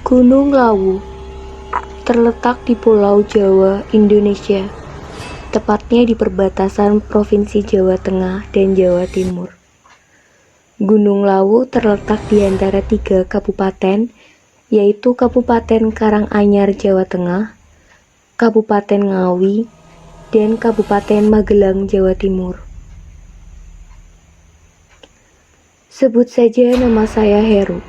Gunung Lawu terletak di Pulau Jawa, Indonesia, tepatnya di perbatasan Provinsi Jawa Tengah dan Jawa Timur. Gunung Lawu terletak di antara 3 kabupaten, yaitu Kabupaten Karanganyar, Jawa Tengah, Kabupaten Ngawi, dan Kabupaten Magelang, Jawa Timur. Sebut saja nama saya Heru.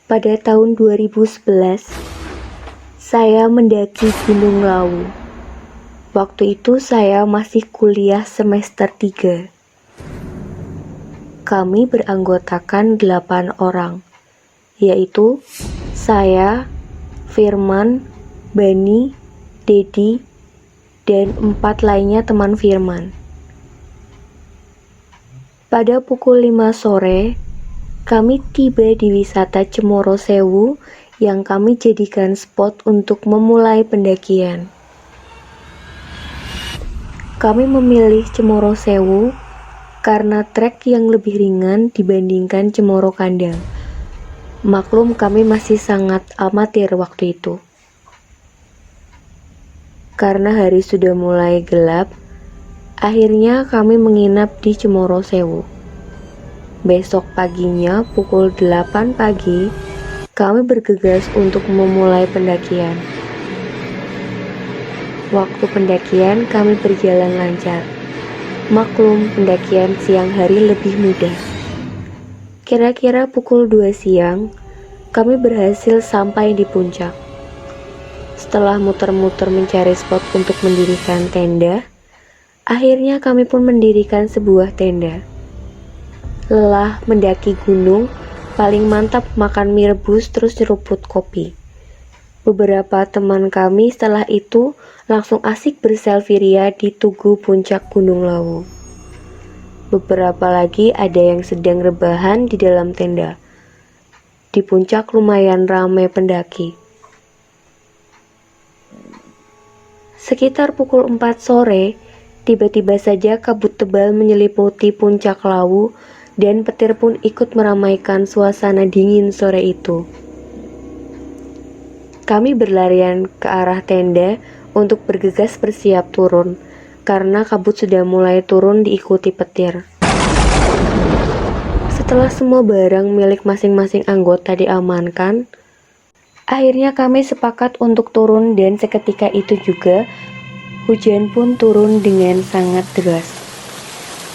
Pada tahun 2011, saya mendaki Gunung Lawu. Waktu itu saya masih kuliah semester 3. Kami beranggotakan 8 orang, yaitu saya, Firman, Bani, Dedi, dan 4 lainnya teman Firman. Pada pukul 5 sore, kami tiba di wisata Cemoro Sewu yang kami jadikan spot untuk memulai pendakian. Kami memilih Cemoro Sewu karena trek yang lebih ringan dibandingkan Cemoro Kandang. Maklum kami masih sangat amatir waktu itu. Karena hari sudah mulai gelap, akhirnya kami menginap di Cemoro Sewu. Besok paginya pukul 8 pagi, kami bergegas untuk memulai pendakian. Waktu pendakian kami berjalan lancar. Maklum, pendakian siang hari lebih mudah. Kira-kira pukul 2 siang, kami berhasil sampai di puncak. Setelah muter-muter mencari spot untuk mendirikan tenda, akhirnya kami pun mendirikan sebuah tenda. Lelah mendaki gunung, paling mantap makan mie rebus terus nyeruput kopi. Beberapa teman kami setelah itu langsung asik berselfie ria di tugu puncak Gunung Lawu. Beberapa lagi ada yang sedang rebahan di dalam tenda. Di puncak lumayan ramai pendaki. Sekitar pukul 4 sore, tiba-tiba saja kabut tebal menyelimuti puncak Lawu dan petir pun ikut meramaikan suasana dingin sore itu. Kami berlarian ke arah tenda untuk bergegas bersiap turun, karena kabut sudah mulai turun diikuti petir. Setelah semua barang milik masing-masing anggota diamankan, akhirnya kami sepakat untuk turun dan seketika itu juga, hujan pun turun dengan sangat deras.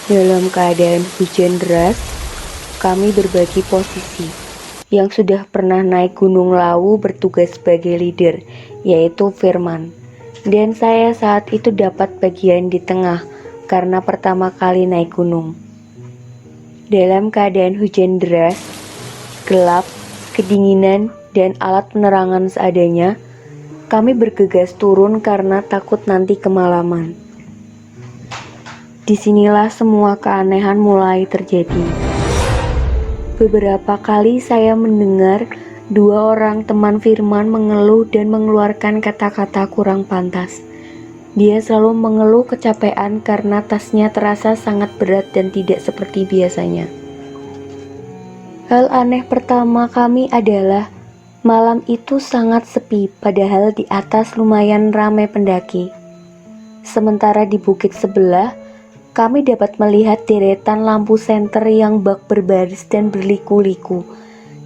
Dalam keadaan hujan deras, kami berbagi posisi. Yang sudah pernah naik Gunung Lawu bertugas sebagai leader, yaitu Firman. Dan saya saat itu dapat bagian di tengah, karena pertama kali naik gunung. Dalam keadaan hujan deras, gelap, kedinginan, dan alat penerangan seadanya, kami bergegas turun karena takut nanti kemalaman. Disinilah semua keanehan mulai terjadi. Beberapa kali saya mendengar 2 orang teman Firman mengeluh dan mengeluarkan kata-kata kurang pantas. Dia selalu mengeluh kecapean karena tasnya terasa sangat berat dan tidak seperti biasanya. Hal aneh pertama kami adalah malam itu sangat sepi, padahal di atas lumayan ramai pendaki. Sementara di bukit sebelah, kami dapat melihat deretan lampu senter yang bak berbaris dan berliku-liku,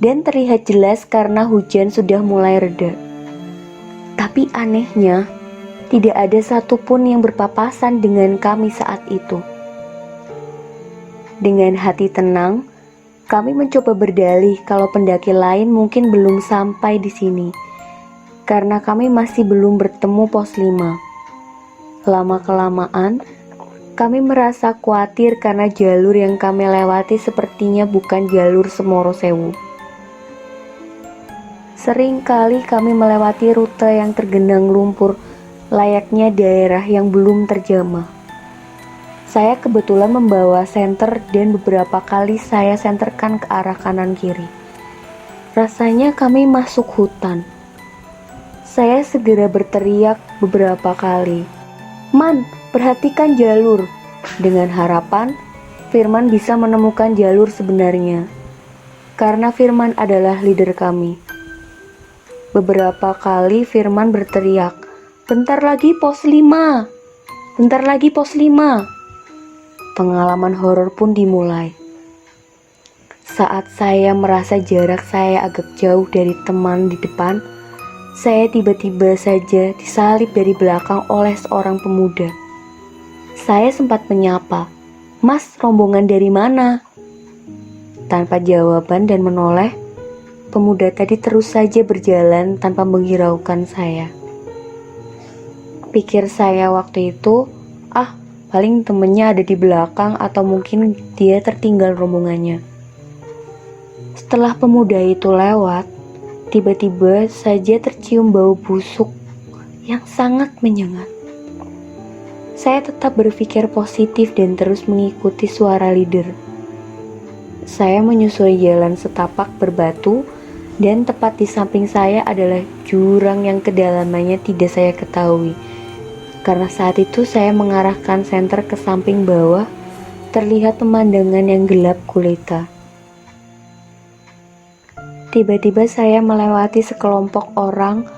dan terlihat jelas karena hujan sudah mulai reda. Tapi anehnya, tidak ada satupun yang berpapasan dengan kami saat itu. Dengan hati tenang, kami mencoba berdalih kalau pendaki lain mungkin belum sampai di sini, karena kami masih belum bertemu pos 5. Lama-kelamaan, kami merasa khawatir karena jalur yang kami lewati sepertinya bukan jalur Cemoro Sewu. Sering kali kami melewati rute yang tergenang lumpur, layaknya daerah yang belum terjamah. Saya kebetulan membawa senter dan beberapa kali saya senterkan ke arah kanan kiri. Rasanya kami masuk hutan. Saya segera berteriak beberapa kali, "Man, perhatikan jalur," dengan harapan Firman bisa menemukan jalur sebenarnya. karena Firman adalah leader kami. Beberapa kali Firman berteriak, "Bentar lagi pos 5! Bentar lagi pos 5!" Pengalaman horor pun dimulai. Saat saya merasa jarak saya agak jauh dari teman di depan, saya tiba-tiba saja disalib dari belakang oleh seorang pemuda. Saya sempat menyapa, "Mas, rombongan dari mana?" Tanpa jawaban dan menoleh, pemuda tadi terus saja berjalan tanpa menghiraukan saya. Pikir saya waktu itu, paling temennya ada di belakang atau mungkin dia tertinggal rombongannya. Setelah pemuda itu lewat, tiba-tiba saja tercium bau busuk yang sangat menyengat. Saya tetap berpikir positif dan terus mengikuti suara leader. Saya menyusuri jalan setapak berbatu dan tepat di samping saya adalah jurang yang kedalamannya tidak saya ketahui. Karena saat itu saya mengarahkan senter ke samping bawah, terlihat pemandangan yang gelap gulita. Tiba-tiba saya melewati sekelompok orang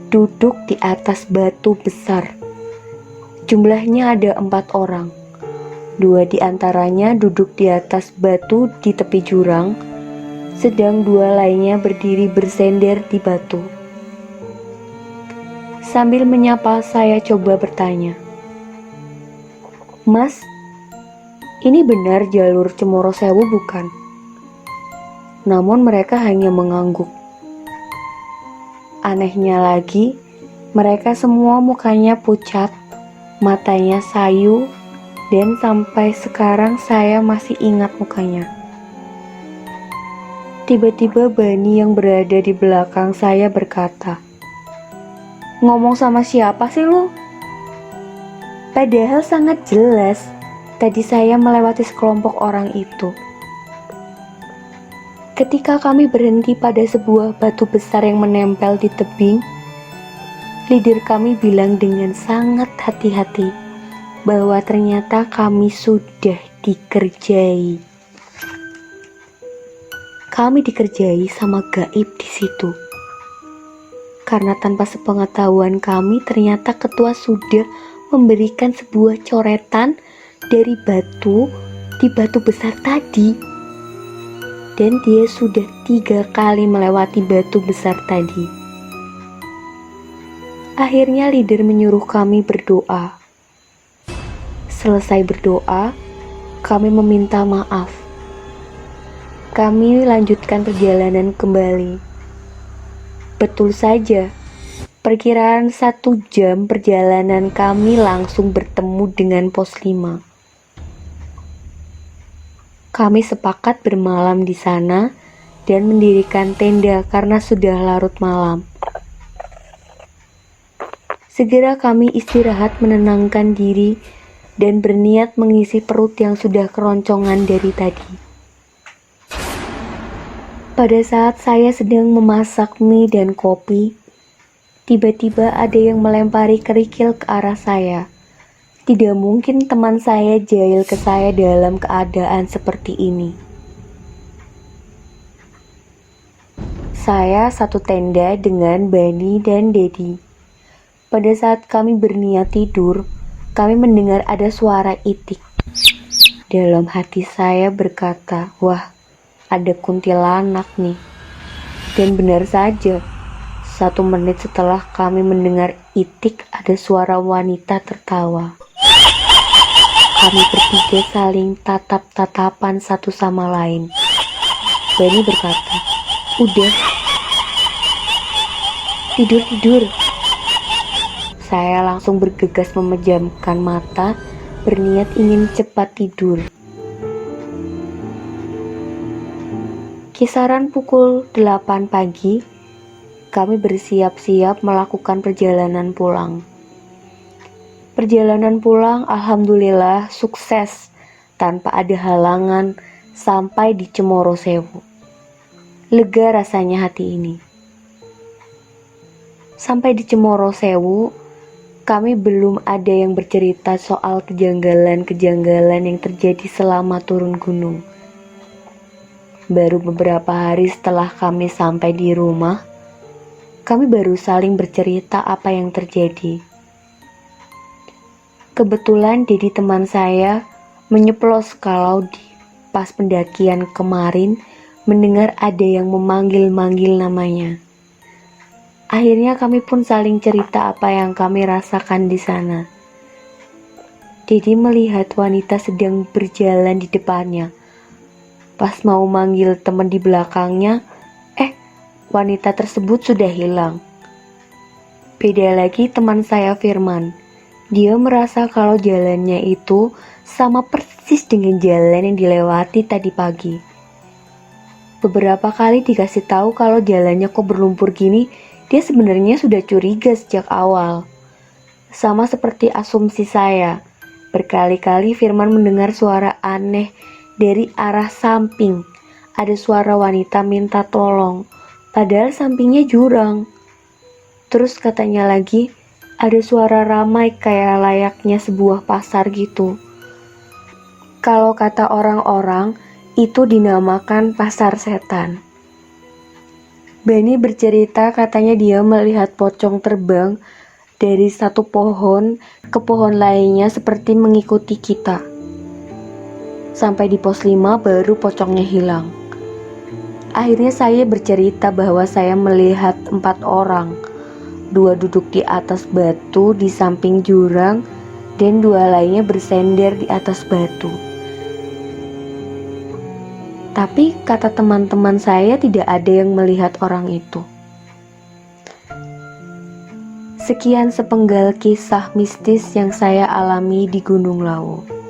duduk di atas batu besar. Jumlahnya ada 4 orang. 2 di antaranya duduk di atas batu di tepi jurang, sedang 2 lainnya berdiri bersender di batu. Sambil menyapa, saya coba bertanya, "Mas, ini benar jalur Cemoro Sewu bukan?" Namun mereka hanya mengangguk. Anehnya lagi, mereka semua mukanya pucat, matanya sayu, dan sampai sekarang saya masih ingat mukanya. Tiba-tiba Bani yang berada di belakang saya berkata, "Ngomong sama siapa sih lu?" Padahal sangat jelas, tadi saya melewati sekelompok orang itu. Ketika kami berhenti pada sebuah batu besar yang menempel di tebing, leader kami bilang dengan sangat hati-hati bahwa ternyata kami sudah dikerjai. Kami dikerjai sama gaib di situ. Karena tanpa sepengetahuan kami, ternyata ketua sudah memberikan sebuah coretan dari batu di batu besar tadi. Dan dia sudah 3 kali melewati batu besar tadi. Akhirnya leader menyuruh kami berdoa. Selesai berdoa, kami meminta maaf. Kami lanjutkan perjalanan kembali. Betul saja, perkiraan 1 jam perjalanan kami langsung bertemu dengan pos 5. Kami sepakat bermalam di sana dan mendirikan tenda karena sudah larut malam. Segera kami istirahat menenangkan diri dan berniat mengisi perut yang sudah keroncongan dari tadi. Pada saat saya sedang memasak mie dan kopi, tiba-tiba ada yang melempari kerikil ke arah saya. Tidak mungkin teman saya jahil ke saya dalam keadaan seperti ini. Saya satu tenda dengan Bani dan Dedi. Pada saat kami berniat tidur, kami mendengar ada suara itik. Dalam hati saya berkata, "Wah, ada kuntilanak nih." Dan benar saja, 1 menit setelah kami mendengar itik, ada suara wanita tertawa. Kami bertiga saling tatap-tatapan satu sama lain. Bani berkata, "Udah, tidur." Saya langsung bergegas memejamkan mata, berniat ingin cepat tidur. Kisaran pukul 8 pagi, kami bersiap-siap melakukan perjalanan pulang. Perjalanan pulang alhamdulillah sukses tanpa ada halangan sampai di Cemoro Sewu. Lega rasanya hati ini. Sampai di Cemoro Sewu, kami belum ada yang bercerita soal kejanggalan-kejanggalan yang terjadi selama turun gunung. Baru beberapa hari setelah kami sampai di rumah, kami baru saling bercerita apa yang terjadi. Kebetulan Dedi teman saya menyeplos kalau di pas pendakian kemarin mendengar ada yang memanggil-manggil namanya. Akhirnya kami pun saling cerita apa yang kami rasakan di sana. Dedi melihat wanita sedang berjalan di depannya. Pas mau manggil teman di belakangnya, wanita tersebut sudah hilang. Beda lagi teman saya Firman. Dia merasa kalau jalannya itu sama persis dengan jalan yang dilewati tadi pagi. Beberapa kali dikasih tahu kalau jalannya kok berlumpur gini, dia sebenarnya sudah curiga sejak awal. Sama seperti asumsi saya, berkali-kali Firman mendengar suara aneh dari arah samping. Ada suara wanita minta tolong, padahal sampingnya jurang. Terus katanya lagi, ada suara ramai kayak layaknya sebuah pasar gitu. Kalau kata orang-orang, itu dinamakan pasar setan. Bani bercerita katanya dia melihat pocong terbang dari satu pohon ke pohon lainnya seperti mengikuti kita. Sampai di pos 5 baru pocongnya hilang. Akhirnya saya bercerita bahwa saya melihat 4 orang. 2 duduk di atas batu di samping jurang dan 2 lainnya bersender di atas batu. Tapi kata teman-teman saya tidak ada yang melihat orang itu. Sekian sepenggal kisah mistis yang saya alami di Gunung Lawu.